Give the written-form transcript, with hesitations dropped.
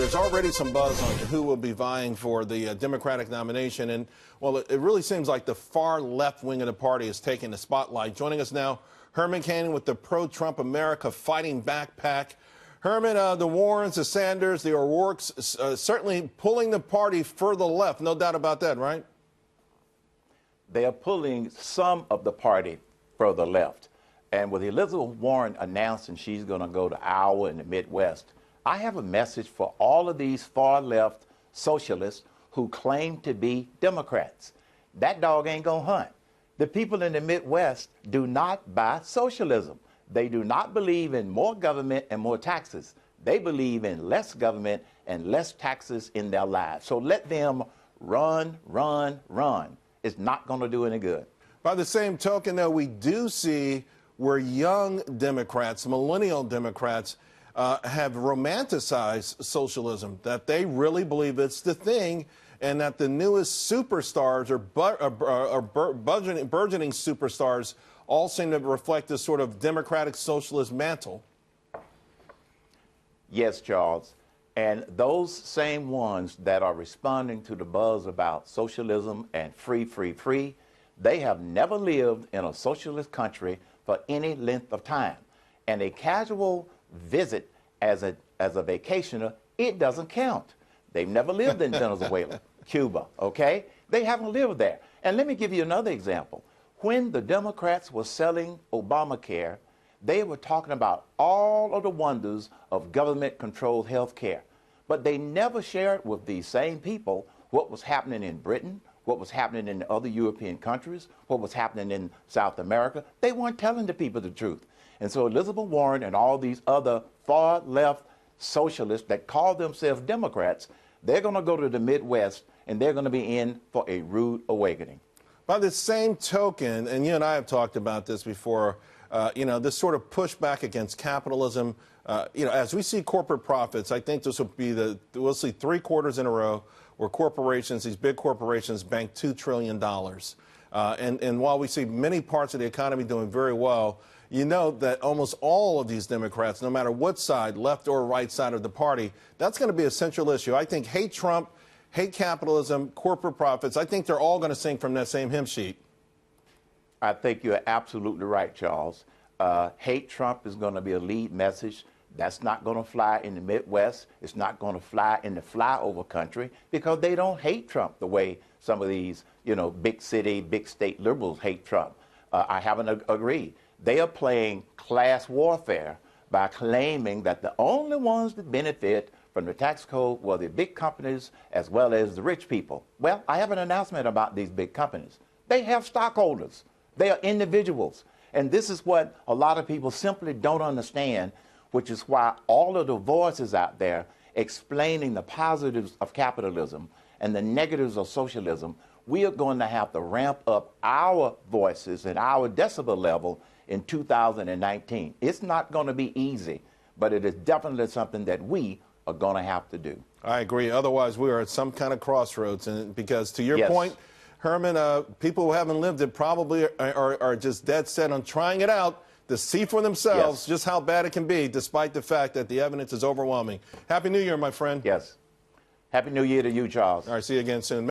there's already some buzz on who will be vying for the Democratic nomination. And, well, it really seems like the far left wing of the party is taking the spotlight. Joining us now, Herman Cain with the Pro-Trump America Fighting Back PAC. Herman, the Warrens, the Sanders, the O'Rourke's certainly pulling the party further left. No doubt about that, right? They are pulling some of the party further left. And with Elizabeth Warren announcing she's going to go to Iowa in the Midwest, I have a message for all of these far left socialists who claim to be Democrats. That dog ain't going to hunt. The people in the Midwest do not buy socialism. They do not believe in more government and more taxes. They believe in less government and less taxes in their lives. So let them run, run, run. It's not going to do any good. By the same token, though, we do see where young Democrats, millennial Democrats, have romanticized socialism, that they really believe it's the thing, and that the newest superstars or burgeoning superstars all seem to reflect this sort of democratic socialist mantle. Yes, Charles. And those same ones that are responding to the buzz about socialism and free, free, free, they have never lived in a socialist country for any length of time. And a casual visit as a vacationer, it doesn't count. They've never lived in Venezuela, Cuba, okay? They haven't lived there. And let me give you another example. When the Democrats were selling Obamacare, they were talking about all of the wonders of government-controlled health care. But they never shared with these same people what was happening in Britain, what was happening in other European countries, what was happening in South America. They weren't telling the people the truth. And so Elizabeth Warren and all these other far-left socialists that call themselves Democrats, they're going to go to the Midwest, and they're going to be in for a rude awakening. By the same token, and you and I have talked about this before, this sort of pushback against capitalism, as we see corporate profits, I think this will be we'll see 3 quarters in a row where corporations, these big corporations, bank $2 trillion. And while we see many parts of the economy doing very well, you know that almost all of these Democrats, no matter what side, left or right side of the party, that's going to be a central issue. I think hate Trump, hate capitalism, corporate profits, I think they're all going to sing from that same hymn sheet. I think you're absolutely right, Charles. Hate Trump is going to be a lead message. That's not going to fly in the Midwest. It's not going to fly in the flyover country because they don't hate Trump the way some of these, big city, big state liberals hate Trump. I haven't agreed. They are playing class warfare by claiming that the only ones that benefit from the tax code were the big companies as well as the rich people. Well, I have an announcement about these big companies. They have stockholders. They are individuals. And this is what a lot of people simply don't understand, which is why all of the voices out there explaining the positives of capitalism and the negatives of socialism, we are going to have to ramp up our voices and our decibel level in 2019. It's not going to be easy, but it is definitely something that we are going to have to do. I agree. Otherwise, we are at some kind of crossroads. And because to your point, Herman, people who haven't lived it probably are just dead set on trying it out to see for themselves just how bad it can be, despite the fact that the evidence is overwhelming. Happy New Year, my friend. Yes. Happy New Year to you, Charles. All right, see you again soon.